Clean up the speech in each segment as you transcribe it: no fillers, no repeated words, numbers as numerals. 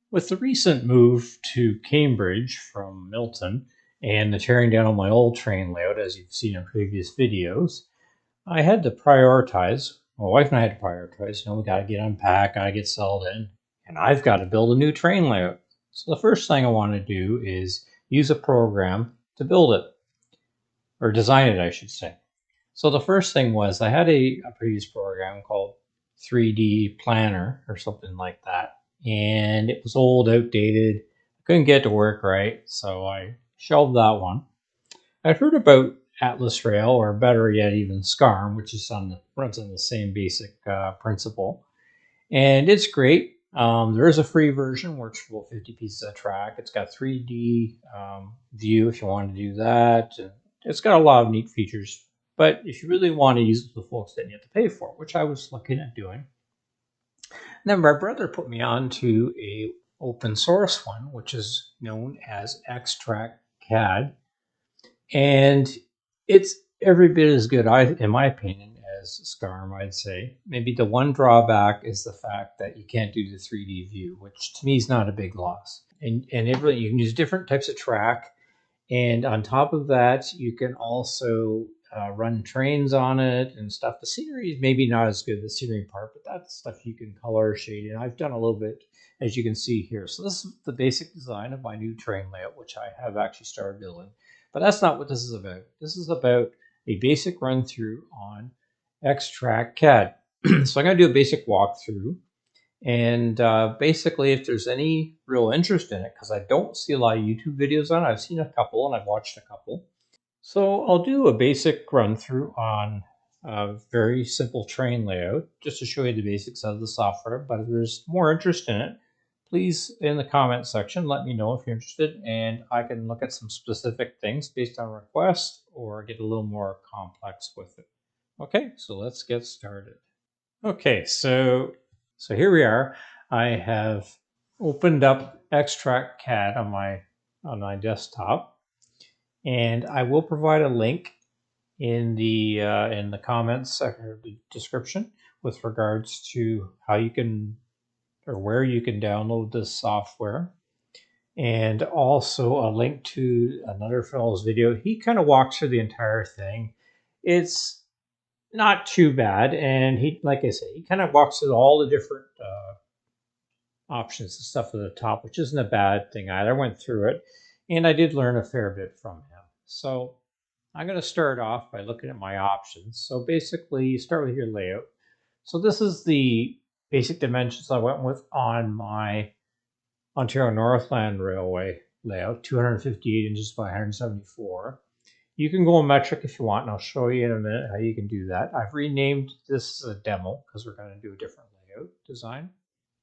With the recent move to Cambridge from Milton and the tearing down of my old train layout, as you've seen in previous videos, I had to prioritize. My wife and I had to prioritize. We got to get unpacked, got to get settled in, and I've got to build a new train layout. So the first thing I want to do is use a program to build it, or design it, I should say. So the first thing was I had a previous program called 3D Planner or something like that, and it was old, outdated. I couldn't get it to work right, so I shelved that one. I'd heard about Atlas Rail, or better yet, even SCARM, which is runs on the same basic principle, and it's great. There is a free version, works for about 50 pieces of track. It's got 3D view if you want to do that. And it's got a lot of neat features, but if you really want to use it with the full extent, you have to pay for it, which I was looking at doing. And then my brother put me on to a open source one, which is known as XTrkCAD, and it's every bit as good, in my opinion, as SCARM, I'd say. Maybe the one drawback is the fact that you can't do the 3D view, which to me is not a big loss. And you can use different types of track, and on top of that, you can also run trains on it and stuff. The scenery is maybe not as good, the scenery part, but that's stuff you can color shade. And I've done a little bit, as you can see here. So this is the basic design of my new train layout, which I have actually started building. But that's not what this is about. This is about a basic run through on XTrkCAD. So I'm going to do a basic walkthrough. And basically, if there's any real interest in it, because I don't see a lot of YouTube videos on it, I've seen a couple and I've watched a couple. So I'll do a basic run through on a very simple train layout, just to show you the basics of the software. But if there's more interest in it, please in the comment section let me know if you're interested, and I can look at some specific things based on request or get a little more complex with it. Okay, so let's get started. Okay, so here we are. I have opened up XTrkCAD on my desktop, and I will provide a link in the comments or the description with regards to how you can, or where you can download this software, and also a link to another fellow's video. He kind of walks through the entire thing. It's not too bad, and he, like I say, he kind of walks through all the different options and stuff at the top, which isn't a bad thing either. I went through it, and I did learn a fair bit from him. So I'm going to start off by looking at my options. So basically, you start with your layout. So this is the basic dimensions I went with on my Ontario Northland Railway layout, 258 inches by 174. You can go metric if you want, and I'll show you in a minute how you can do that. I've renamed this a demo because we're going to do a different layout design.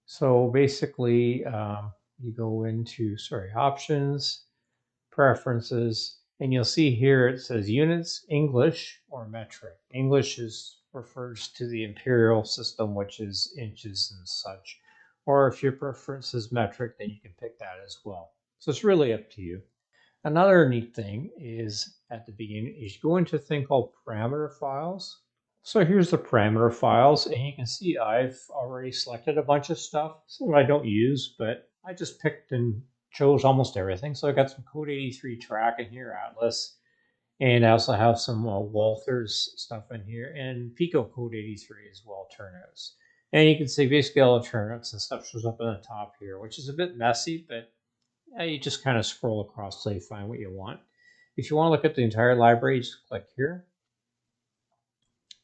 So basically, you go into, options, preferences, and you'll see here it says units, English, or metric. English refers to the imperial system, which is inches and such. Or if your preference is metric, then you can pick that as well. So it's really up to you. Another neat thing is at the beginning is you go into a thing called parameter files. So here's the parameter files, and you can see I've already selected a bunch of stuff. Some I don't use, but I just picked and chose almost everything. So I got some Code 83 track in here, Atlas, and I also have some Walther's stuff in here, and Pico Code 83 as well, turnouts. And you can see basically all the turnouts and stuff shows up on the top here, which is a bit messy, but you just kind of scroll across till you find what you want. If you want to look at the entire library, just click here,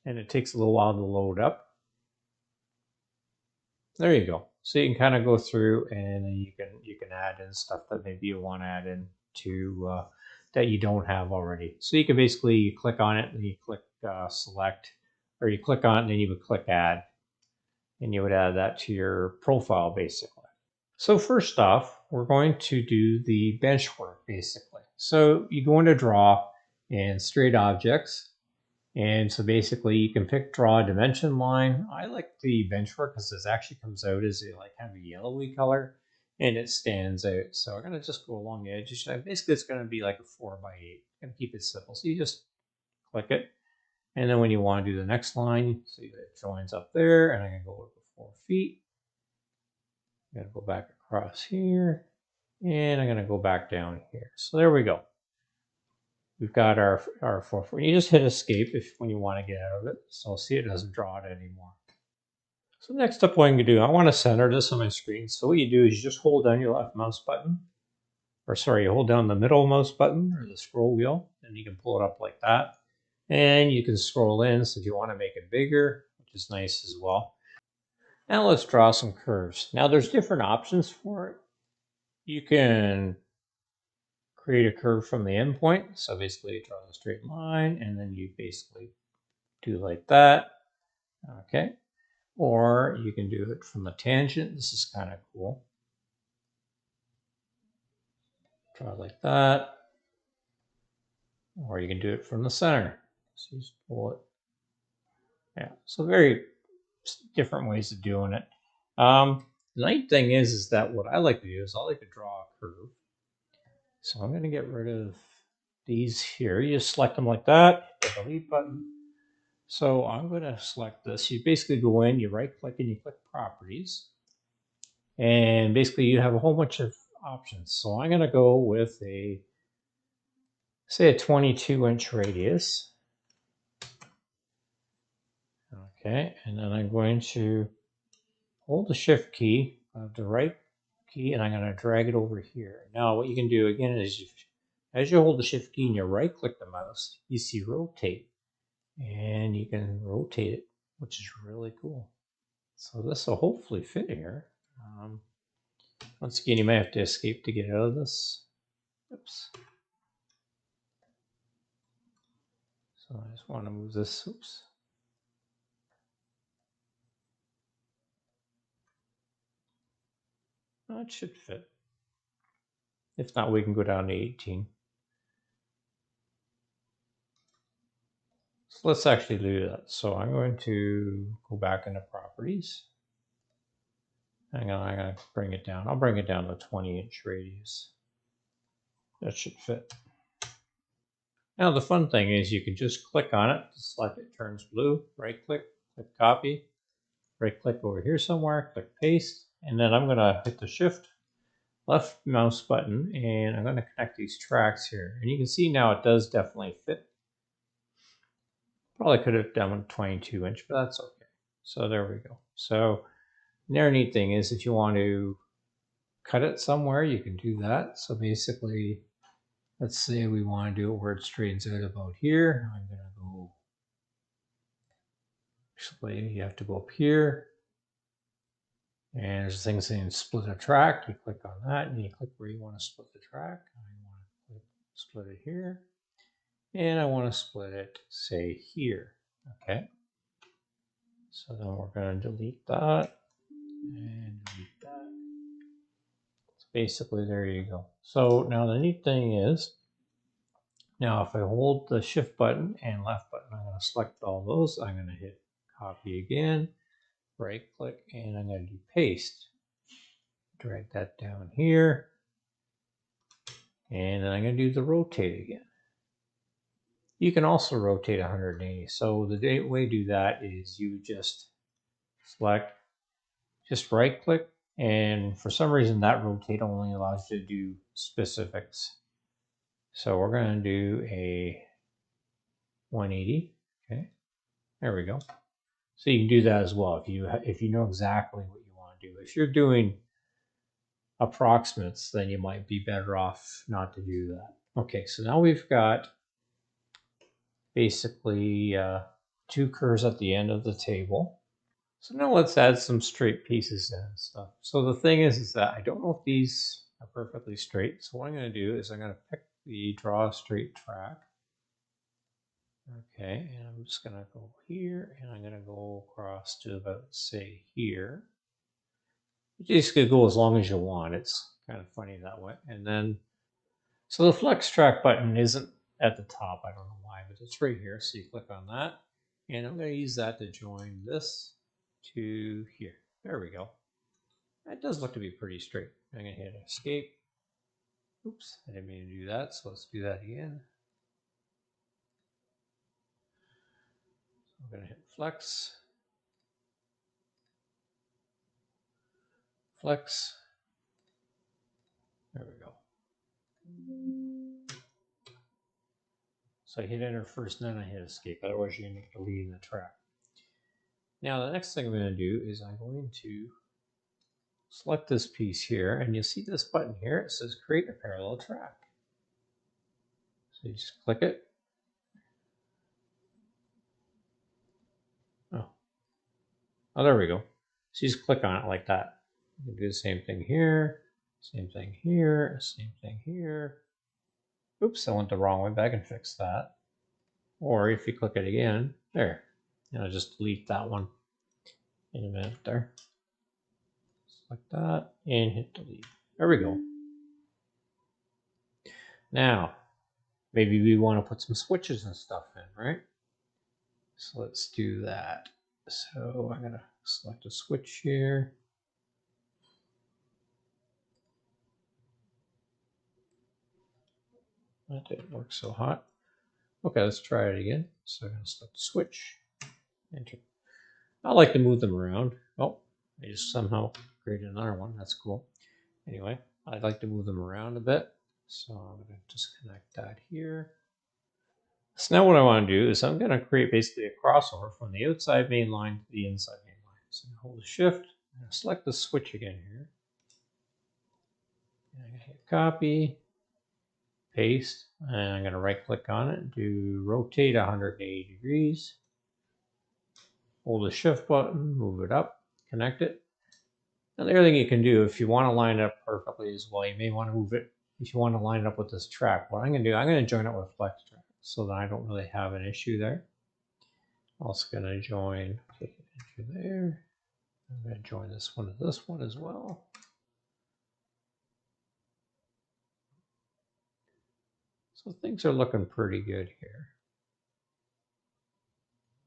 and it takes a little while to load up. There you go. So you can kind of go through, and then you can add in stuff that maybe you want to add in to that you don't have already. So you can basically click on it, and you click select, or you click on it, and then you would click add, and you would add that to your profile basically. So first off, we're going to do the benchwork basically. So you go into draw and straight objects. And so basically you can pick draw a dimension line. I like the benchwork because this actually comes out as a like kind of a yellowy color and it stands out. So I'm going to just go along the edges. Basically it's going to be like a 4x8. I'm going to keep it simple. So you just click it. And then when you want to do the next line, see that it joins up there, and I'm going to go over 4 feet. I'm going to go back across here, and I'm going to go back down here. So there we go. We've got our 4. You just hit escape if when you want to get out of it. So see, it doesn't draw it anymore. So next up, what I'm going to do, I want to center this on my screen. So what you do is you just hold down your left mouse button, or sorry, you hold down the middle mouse button or the scroll wheel, and you can pull it up like that. And you can scroll in, so if you want to make it bigger, which is nice as well. Now let's draw some curves. Now there's different options for it. You can create a curve from the endpoint. So basically you draw a straight line and then you basically do like that. Okay. Or you can do it from a tangent. This is kind of cool. Draw like that. Or you can do it from the center. So just pull it. Yeah. So very different ways of doing it. The nice thing is that what I like to do is I like to draw a curve. So I'm going to get rid of these here. You just select them like that, hit the delete button. So I'm going to select this. You basically go in, you right click and you click properties. And basically you have a whole bunch of options. So I'm going to go with say a 22-inch radius. Okay, and then I'm going to hold the shift key, the right key, and I'm going to drag it over here. Now what you can do again is as you hold the shift key and you right click the mouse, you see rotate. And you can rotate it, which is really cool. So this will hopefully fit here. Once again, you may have to escape to get out of this. Oops. So I just want to move this. Oops. Oh, it should fit. If not, we can go down to 18. So let's actually do that. So I'm going to go back into properties. I'm going to bring it down. I'll bring it down to 20-inch radius. That should fit. Now the fun thing is you can just click on it, select it turns blue, right click, click copy, right click over here somewhere, click paste, and then I'm going to hit the shift left mouse button and I'm going to connect these tracks here. And you can see now it does definitely fit. Probably could have done 22-inch, but that's okay. So there we go. So another neat thing is if you want to cut it somewhere, you can do that. So basically, let's say we want to do it where it straightens out about here. I'm going to go, actually you have to go up here. And there's things saying split a track. You click on that and you click where you want to split the track. I want to split it here. And I want to split it, say, here. Okay. So then we're going to delete that and delete that. So basically, there you go. So now the neat thing is, now if I hold the shift button and left button, I'm going to select all those. I'm going to hit copy again, right click, and I'm going to do paste. Drag that down here. And then I'm going to do the rotate again. You can also rotate 180. So the way to do that is you just select, just right click, and for some reason that rotate only allows you to do specifics. So we're going to do a 180. Okay, there we go. So you can do that as well if you know exactly what you want to do. If you're doing approximates, then you might be better off not to do that. Okay, so now we've got basically 2 curves at the end of the table. So now let's add some straight pieces and stuff. So the thing is that I don't know if these are perfectly straight. So what I'm going to do is I'm going to pick the draw a straight track. Okay, and I'm just going to go here and I'm going to go across to about, say, here. You just could go as long as you want. It's kind of funny that way. And then, so the flex track button isn't at the top. I don't know why, but it's right here. So you click on that. And I'm going to use that to join this to here. There we go. That does look to be pretty straight. I'm going to hit escape. Oops, I didn't mean to do that. So let's do that again. I'm going to hit flex. flex. There we go. So I hit enter first, and then I hit escape. Otherwise, you're going to get deleting the track. Now, the next thing I'm going to do is I'm going to select this piece here, and you'll see this button here. It says create a parallel track. So you just click it. Oh, there we go. So you just click on it like that. You can do the same thing here, same thing here, same thing here. Oops, I went the wrong way, but I can fix that. Or if you click it again, there. And I'll just delete that one in a minute there. Select that and hit delete. There we go. Now, maybe we want to put some switches and stuff in, right? So let's do that. So I'm going to select a switch here. That didn't work so hot. Okay, let's try it again. So I'm going to select the switch. Enter. I like to move them around. Oh, I just somehow created another one. That's cool. Anyway, I'd like to move them around a bit. So I'm going to disconnect that here. So now what I want to do is I'm going to create basically a crossover from the outside main line to the inside main line. So I'm going to hold the shift, and select the switch again here. And I'm going to hit copy, paste, and I'm going to right click on it and do rotate 180 degrees. Hold the shift button, move it up, connect it. Now the other thing you can do if you want to line it up perfectly as well, you may want to move it if you want to line it up with this track. What I'm going to do, I'm going to join it with flex track so that I don't really have an issue there. Also going to join, click it into there. I'm going to join this one to this one as well. So things are looking pretty good here.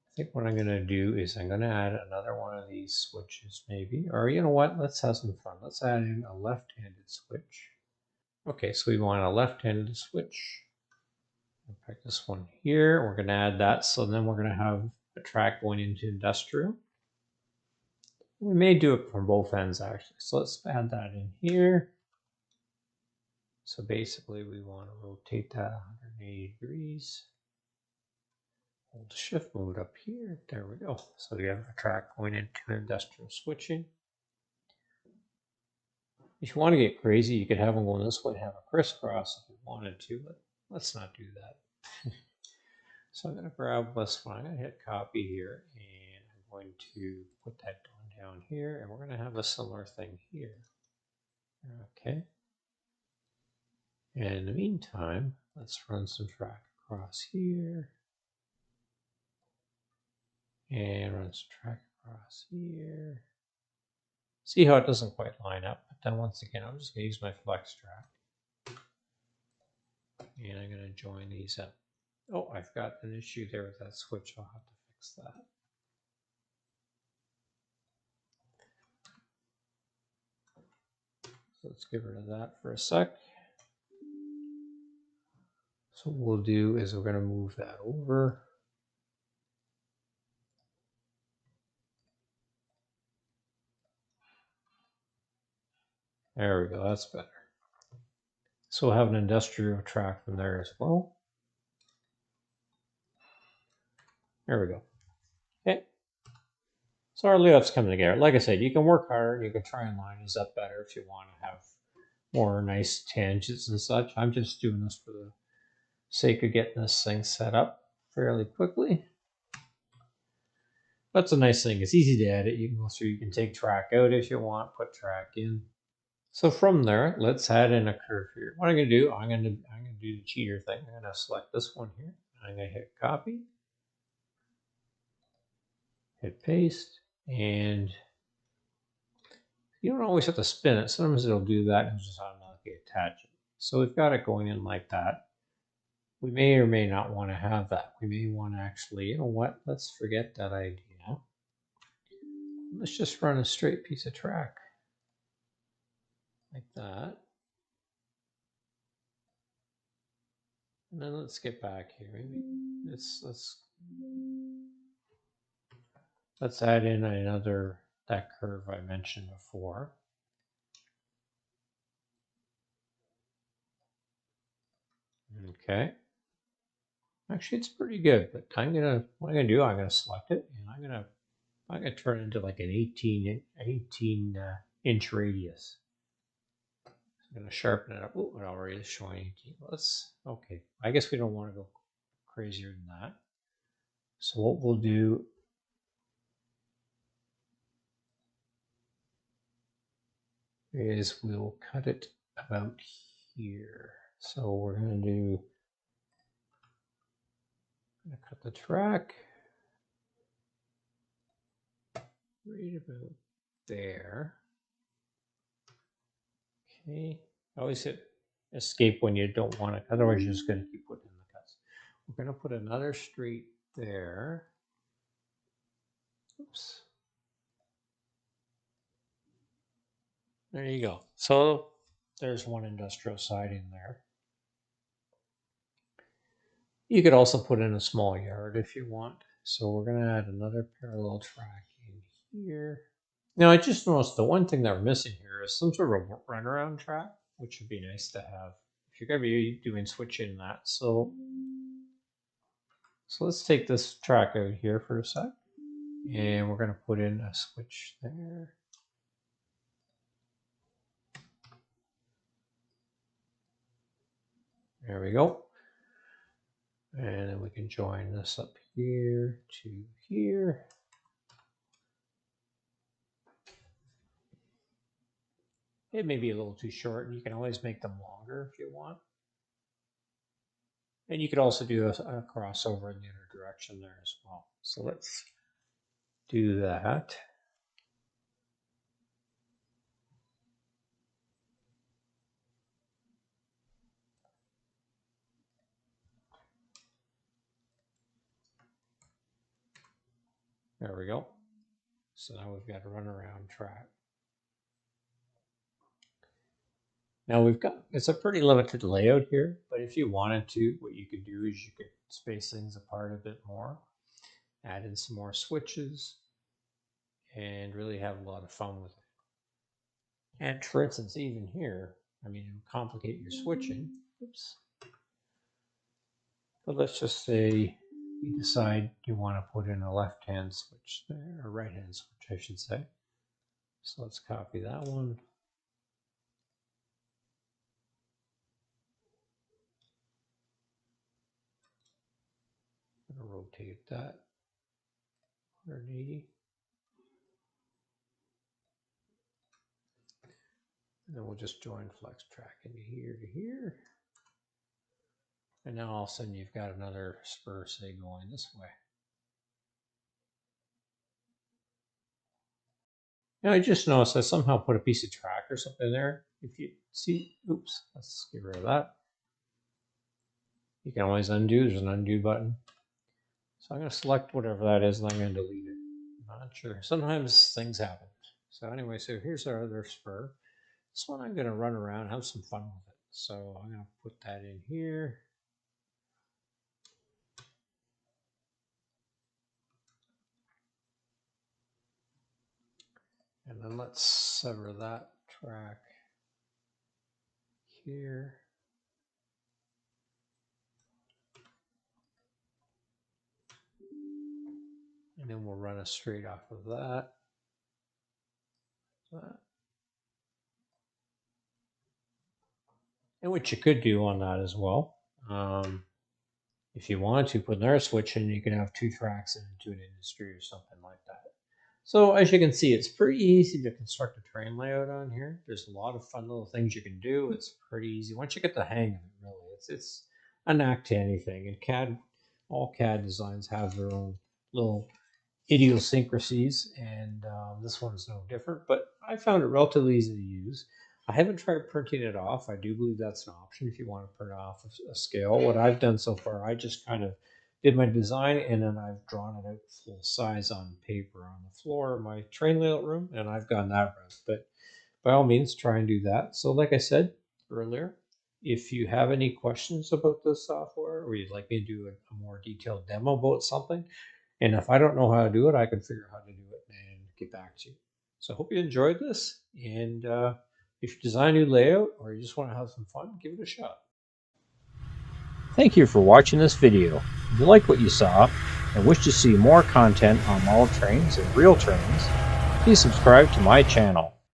I think what I'm going to do is I'm going to add another one of these switches maybe. Or you know what, let's have some fun. Let's add in a left-handed switch. Okay, so we want a left-handed switch. I'll pick this one here. We're going to add that. So then we're going to have a track going into industrial. We may do it from both ends actually. So let's add that in here. So basically we want to rotate that 180 degrees. Hold the shift, move it up here. There we go. So we have a track going into industrial switching. If you want to get crazy, you could have them going this way and have a crisscross if you wanted to, but let's not do that. So I'm going to grab this one. I'm going to hit copy here, and I'm going to put that down here, and we're going to have a similar thing here. Okay. And in the meantime, let's run some track across here. And run some track across here. See how it doesn't quite line up, but then once again, I'm just going to use my flex track. And I'm going to join these up. Oh, I've got an issue there with that switch. I'll have to fix that. So let's get rid of that for a sec. So what we'll do is we're going to move that over. There we go, that's better. So we'll have an industrial track from there as well. There we go. Okay. So our layout's coming together. Like I said, you can work harder, you can try and line these up better if you want to have more nice tangents and such. I'm just doing this for the sake of getting this thing set up fairly quickly. That's a nice thing. It's easy to edit. You can go through, you can take track out if you want, put track in. So from there, let's add in a curve here. What I'm going to do, I'm going to do the cheater thing. I'm going to select this one here. I'm going to hit copy, hit paste, and you don't always have to spin it. Sometimes it'll do that and just automatically attach it. So we've got it going in like that. We may or may not want to have that. We may want to actually, you know what, let's forget that idea. Let's just run a straight piece of track like that. And then let's get back here. Maybe let's add in another, that curve I mentioned before. Okay. Actually, it's pretty good, but what I'm gonna do, I'm gonna select it, and I'm gonna turn it into like an 18 inch radius. I'm gonna sharpen it up. Oh, it already is showing 18. Okay. I guess we don't want to go crazier than that. So what we'll do is we'll cut it about here. So we're gonna cut the track right about there. Okay. Always hit escape when you don't want it. Otherwise, you're just going to keep putting in the cuts. We're going to put another street there. Oops. There you go. So there's one industrial siding there. You could also put in a small yard if you want. So we're going to add another parallel track in here. Now, I just noticed the one thing that we're missing here is some sort of runaround track, which would be nice to have if you're going to be doing switching that. So let's take this track out here for a sec, and we're going to put in a switch there. There we go. And then we can join this up here to here. It may be a little too short, and you can always make them longer if you want. And you could also do a crossover in the other direction there as well. So let's do that. There we go. So now we've got a runaround track. Now it's a pretty limited layout here, but if you wanted to, what you could do is you could space things apart a bit more, add in some more switches, and really have a lot of fun with it. And for instance, even here, I mean, it would complicate your switching. Oops. But let's just say you decide you want to put in a left-hand switch there, or right-hand switch, I should say. So let's copy that one. I'm going to rotate that 180. And then we'll just join flex track into here to here. And now all of a sudden you've got another spur, say, going this way. Now I just noticed I somehow put a piece of track or something there. If you see, oops, let's get rid of that. You can always undo, there's an undo button. So I'm going to select whatever that is and I'm going to delete it. I'm not sure. Sometimes things happen. So anyway, so here's our other spur. This one I'm going to run around, have some fun with it. So I'm going to put that in here. And then let's sever that track here. And then we'll run a straight off of that. And what you could do on that as well, if you wanted to put another switch in, you can have two tracks into an industry or something like that. So as you can see, it's pretty easy to construct a train layout on here. There's a lot of fun little things you can do. It's pretty easy. Once you get the hang of it, really, it's a knack to anything. And all CAD designs have their own little idiosyncrasies, and this one's no different, but I found it relatively easy to use. I haven't tried printing it off. I do believe that's an option if you want to print off a scale. What I've done so far, I just kind of did my design and then I've drawn it out full size on paper on the floor of my train layout room, and I've gone that route. But by all means, try and do that. So like I said earlier, if you have any questions about this software or you'd like me to do a more detailed demo about something, and if I don't know how to do it, I can figure out how to do it and get back to you. So I hope you enjoyed this. And if you design a new layout or you just want to have some fun, give it a shot. Thank you for watching this video. If you like what you saw and wish to see more content on model trains and real trains, please subscribe to my channel.